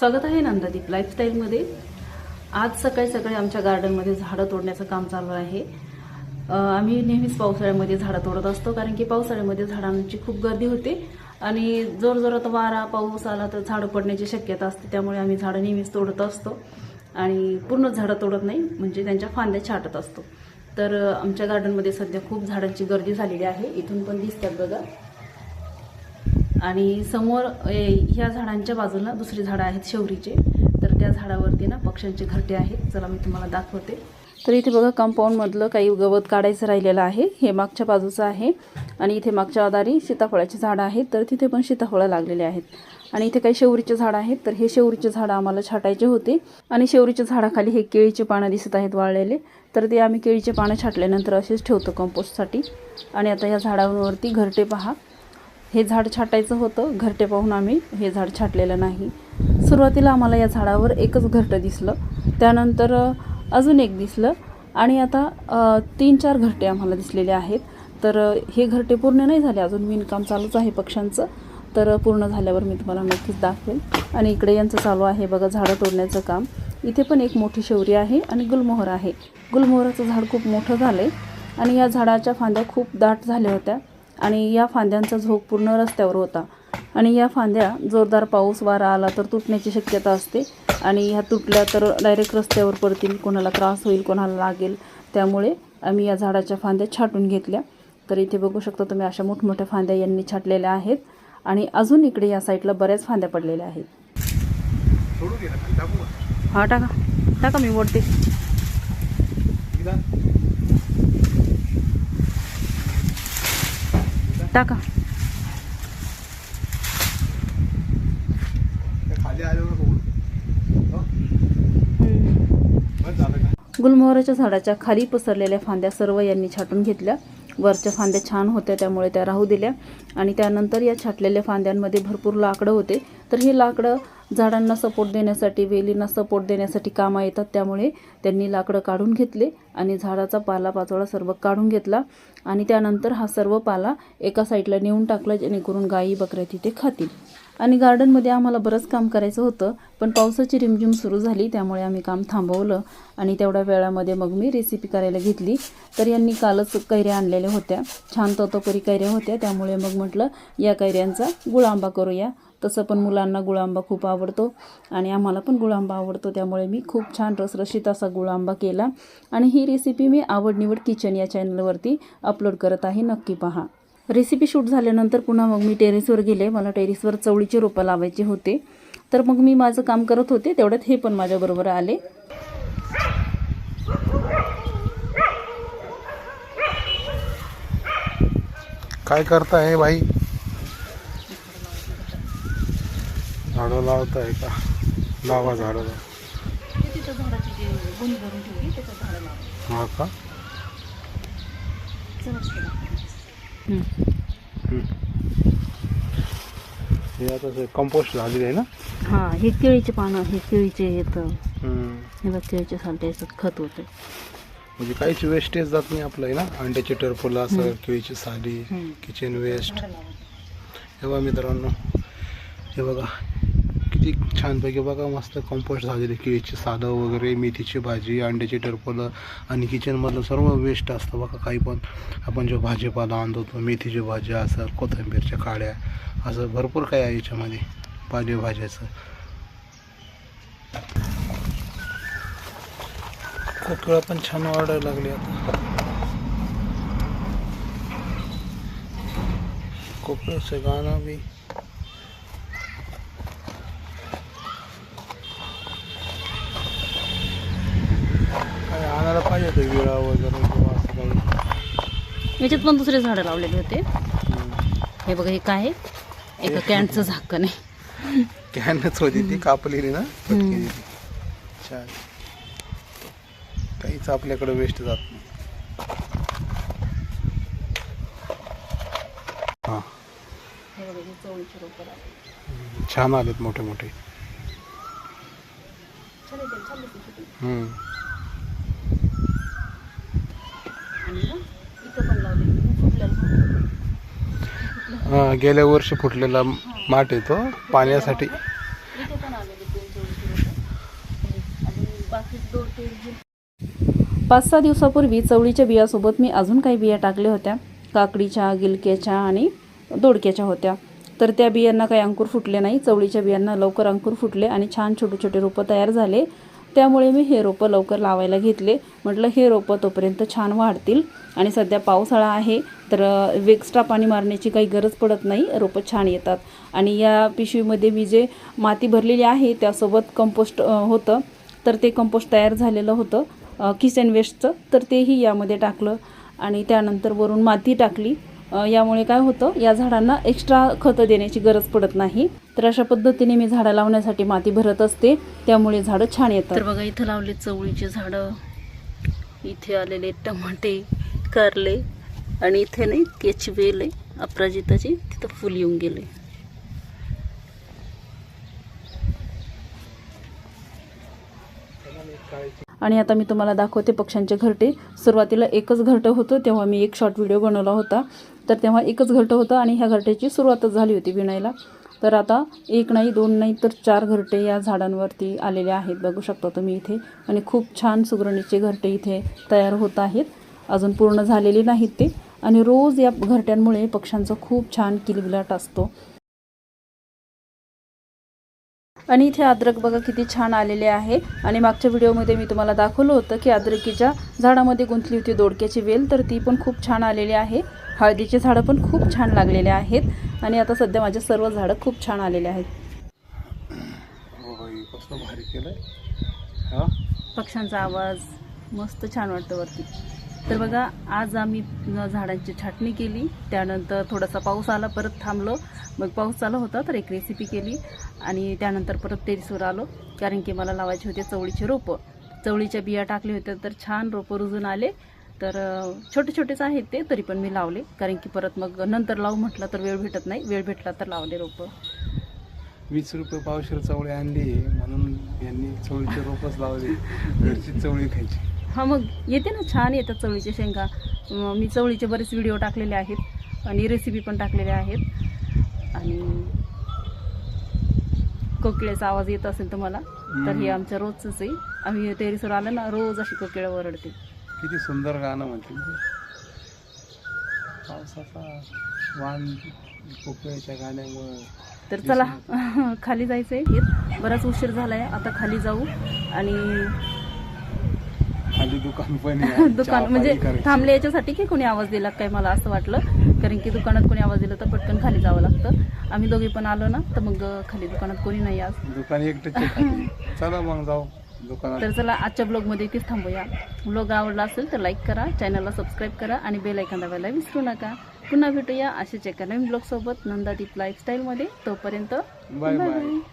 स्वागत आहे नंदादीप लाईफस्टाईलमध्ये। आज सकाळी सकाळी आमच्या गार्डनमध्ये झाडं तोडण्याचं काम चालू आहे। आम्ही नेहमीच पावसाळ्यामध्ये झाडं तोडत असतो, कारण की पावसाळ्यामध्ये झाडांची खूप गर्दी होते आणि जोरजोरात वारा पाऊस आला तर झाडं पडण्याची शक्यता असते। त्यामुळे आम्ही झाडं नेहमीच तोडत असतो आणि पूर्ण झाडं तोडत नाही, म्हणजे त्यांच्या फांद्या छाटत असतो। तर आमच्या गार्डनमध्ये सध्या खूप झाडांची गर्दी झालेली आहे, इथून पण दिसतात बघा। आणि समोर ह्या झाडांच्या बाजूला दुसरी झाडं आहेत शौरीचे, तर त्या झाडावरती ना पक्ष्यांचे घरटे आहेत। चला मी तुम्हाला दाखवते। तर इथे बघा कंपाऊंड मधलं काही गवत काढायचं राहिलेलं आहे, हे मागच्या बाजूचं आहे। आणि इथे मागच्या दारी सीताफळाची झाडं आहेत, तर तिथे पण सीताफळं लागलेले आहेत। आणि इथे काही शौरीचे झाडं आहेत, तर हे शौरीचे झाडं आम्हाला छाटायचे होते। आणि शौरीच्या झाडाखाली हे केळीचे पानं दिसत आहेत वाळलेले, तर ते आम्ही केळीचे पानं छाटल्यानंतर असेच ठेवतो कंपोस्टसाठी। आणि आता या झाडांवरती घरटे पहा, हे झाड छाटायचं होतं, घरटे पाहून आम्ही हे झाड छाटलेलं नाही। सुरुवातीला आम्हाला या झाडावर एकच घरटं दिसलं, त्यानंतर अजून एक दिसलं आणि आता 3-4 घरटे आम्हाला दिसलेले आहेत। तर हे घरटे पूर्ण नाही झाले अजून, विणकाम चालूच आहे पक्ष्यांचं, तर पूर्ण झाल्यावर मी तुम्हाला नक्कीच दाखवेल। आणि इकडे यांचं चालू आहे बघा झाडं तोडण्याचं काम। इथे पण एक मोठी शौरी आहे आणि गुलमोहर आहे। गुलमोहराचं झाड खूप मोठं झालंय आणि या झाडाच्या फांद्या खूप दाट झाल्या होत्या आणि या फांद्यांचा झोक पूर्ण रस्त्यावर होता। आणि या फांद्या जोरदार पाऊस वारा आला तर तुटण्याची शक्यता असते आणि ह्या तुटल्या तर डायरेक्ट रस्त्यावर पडतील, कोणाला त्रास होईल, कोणाला लागेल। त्यामुळे आम्ही या झाडाच्या फांद्या छाटून घेतल्या। तर इथे बघू शकता तुम्ही, अशा मोठमोठ्या फांद्या यांनी छाटलेल्या आहेत आणि अजून इकडे या साईडला बऱ्याच फांद्या पडलेल्या आहेत। हा टाका टाका, मी ओढते। टाका। गुलमोहराच्या झाडाच्या खाली पसरलेल्या फांद्या सर्व यांनी छाटून घेतल्या। वरच्या फांद्या छान होत्या त्यामुळे त्या राहू दिल्या आणि त्यानंतर या छाटलेल्या फांद्यांमध्ये भरपूर लाकडं होते, तर हे लाकडं झाडांना सपोर्ट देण्यासाठी, वेलींना सपोर्ट देण्यासाठी कामा येतात। त्यामुळे त्यांनी लाकडं काढून घेतले आणि झाडाचा पालापाचोळा सर्व काढून घेतला आणि त्यानंतर हा सर्व पाला एका साईडला नेऊन टाकला, जेणेकरून गायी बकऱ्या तिथे खातील। आणि गार्डनमध्ये आम्हाला बरंच काम करायचं होतं, पण पावसाची रिमझिम सुरू झाली त्यामुळे आम्ही काम थांबवलं आणि तेवढ्या वेळामध्ये मग मी रेसिपी करायला घेतली। तर यांनी कालच कैऱ्या आणलेल्या होत्या, छान तोतोपरी कैऱ्या होत्या, त्यामुळे मग म्हटलं या कैऱ्यांचा गुळांबा करूया। तसं पण मुलांना गुळांबा खूप आवडतो आणि आम्हाला पण गुळांबा आवडतो, त्यामुळे मी खूप छान रसरशीत असा गुळांबा केला। आणि ही रेसिपी मी आवड निवड किचन या चॅनलवरती अपलोड करत आहे, नक्की पहा। रेसिपी शूट झाल्यानंतर पुन्हा मग मी टेरेसवर गेले, मला टेरेसवर चवळीचे रोपं लावायचे होते। तर मग मी माझं काम करत होते, तेवढ्यात हे पण माझ्याबरोबर आले। काय करताय भाई? झाडं लावताय का? लावा झाडं। हा का? हे आता कंपोस्ट झालेलं आहे ना? हा, हे केळीचे पानं, हे केळीचे येतं, हे बघ केळीचे सालट्याचं खत होतं, म्हणजे काहीच वेस्टेज जात नाही आपलं आहे ना। अंड्याचे टरफलं असं, केळीची साली, किचन वेस्ट। हे बघा मित्रांनो, हे बघा किती छानपैकी बघा मस्त कंपोस्ट झालेले, केळीची सालं वगैरे, मेथीची भाजी, अंड्याची टरफलं आणि किचनमधलं सर्व वेस्ट असतं बघा। काही पण आपण जो भाजीपाला आणतो, मेथीची भाजी असं, कोथिंबीरच्या काड्या असं भरपूर काही आहे याच्यामध्ये पालेभाज्याचं। कोकिळा पण छान वाढायला लागले आता, कोकिळाचं गाणं बी। काय आणायला पाहिजे होतं विळा वगैरे किंवा असं काही। याच्यात पण दुसरे झाडं लावलेले होते। हे बघा, हे काय एका कॅनचं झाकण आहे, कॅनच होती ती कापलेली ना, छान। काहीच आपल्याकडे वेस्ट जात नाही। हा, छान आलेत मोठे मोठे। गेल्या वर्षी फुटलेला माठ येतो पाण्यासाठी। 5-6 दिवसापूर्वी चवळीच्या बियासोबत मी अजून काही बिया टाकल्या होत्या. काकडीच्या, गिलक्याच्या आणि दोडक्याच्या होत्या. तर त्या बियांना काही अंकुर फुटले नाही. चवळीच्या बियांना लवकर अंकुर फुटले आणि छान छोटे छोटे रोपं तयार झाले. त्यामुळे मी हे रोपं लवकर लावायला घेतले. म्हटलं हे रोपं तोपर्यंत छान वाढतील. आणि सध्या पावसाळा आहे तर एक्स्ट्रा पाणी मारण्याची काही गरज पडत नाही. रोपं छान येतात. आणि या पिशवीमध्ये मी जे माती भरलेली आहे त्यासोबत कंपोस्ट होतं, तर ते कंपोस्ट तयार झालेलं होतं किचन वेस्टचं, तर तेही यामध्ये टाकलं आणि त्यानंतर वरून माती टाकली. यामुळे काय होतं, या झाडांना एक्स्ट्रा खतं देण्याची गरज पडत नाही. तर अशा पद्धतीने मी झाडं लावण्यासाठी माती भरत असते, त्यामुळे झाडं छान येतात. तर बघा इथं लावले चवळीचे झाडं, इथे आलेले टमाटे, कारले आणि इथे नाही केची वेल आहे अपराजिताची, तिथं फुल येऊन गेले. आणि आता मी तुम्हाला दाखवते पक्ष्यांचे घरटे. सुरुवातीला एकच घरटं होतं, तेव्हा मी एक शॉर्ट व्हिडिओ बनवला होता. तर तेव्हा एकच घरटं होतं आणि ह्या घरट्याची सुरुवातच झाली होती विणायला. तर आता 1 नाही 2 नाही तर 4 घरटे या झाडांवरती आलेले आहेत, बघू शकता तुम्ही इथे. आणि खूप छान सुगरणीचे घरटे इथे तयार होत आहेत. अजून पूर्ण झालेले नाहीत ते. आणि रोज या घरट्यांमुळे पक्ष्यांचा खूप छान किलबिलाट असतो. आणि इथे अद्रक बघा किती छान आलेले आहे. आणि मागच्या व्हिडिओमध्ये मी तुम्हाला दाखवलं होतं की अद्रकीच्या झाडामध्ये गुंतली होती दोडक्याची वेल, तर ती पण खूप छान आलेली आहे. हळदीचे झाडं पण खूप छान लागलेले आहेत. आणि आता सध्या माझे सर्व झाडं खूप छान आलेले आहेत. भारी केलंय. पक्ष्यांचा आवाज मस्त छान वाटतं वरती. तर बघा आज आम्ही झाडांची छाटणी केली. त्यानंतर थोडासा पाऊस आला, परत थांबलो. मग पाऊस चालू होता तर एक रेसिपी केली आणि त्यानंतर परत टेरेसवर आलो, कारण की मला लावायचे होते चवळीचे रोपं. चवळीच्या बिया टाकले होते तर छान रोपं रुजून आले. तर छोटे छोटेच आहेत ते, तरी पण मी लावले, कारण की परत मग नंतर लावू म्हटलं तर वेळ भेटत नाही. वेळ भेटला तर लावले रोपं. 20 रुपये पावशेर चवळी आणली म्हणून यांनी चवळीचे रोपच लावले. घरची चवळी खायची. हां, मग येते ना, छान येतात चवळीच्या शेंगा. मी चवळीचे बरेच व्हिडिओ टाकलेले आहेत आणि रेसिपी पण टाकलेल्या आहेत. आणि कोकिळेचा आवाज येत असेल तुम्हाला, तर हे आमच्या रोजचंच आहे. आम्ही टेरेसवर आलं ना, रोज अशी कोकिळा ओरडते. किती सुंदर गाणं म्हणते. पावसाचा वाण कोकिळेच्या गाण्यामुळे. तर चला खाली जायचंय. बराच उशीर झालाय, आता खाली जाऊ. आणि खाली दुकान पण दुकान म्हणजे थांबले याच्यासाठी की कोणी आवाज दिला काय, मला असं वाटलं, कारण की दुकानात कोणी आवाज दिला तर पटकन खाली जावं लागतं. आम्ही दोघे पण आलो ना, तर मग खाली दुकानात कोणी नाही आज. दुकान एकटंच. चला मग जाऊ दुकानात. तर चला आजच्या ब्लॉगमध्ये इथेच थांबूया. ब्लॉग आवडला असेल तर लाईक करा, चॅनलला सबस्क्राईब करा आणि बेल आयकॉन दाबायला विसरू नका. पुन्हा भेटूया अशाच एका नवीन ब्लॉग सोबत नंदादीप लाईफस्टाईलमध्ये. तोपर्यंत बाय बाय.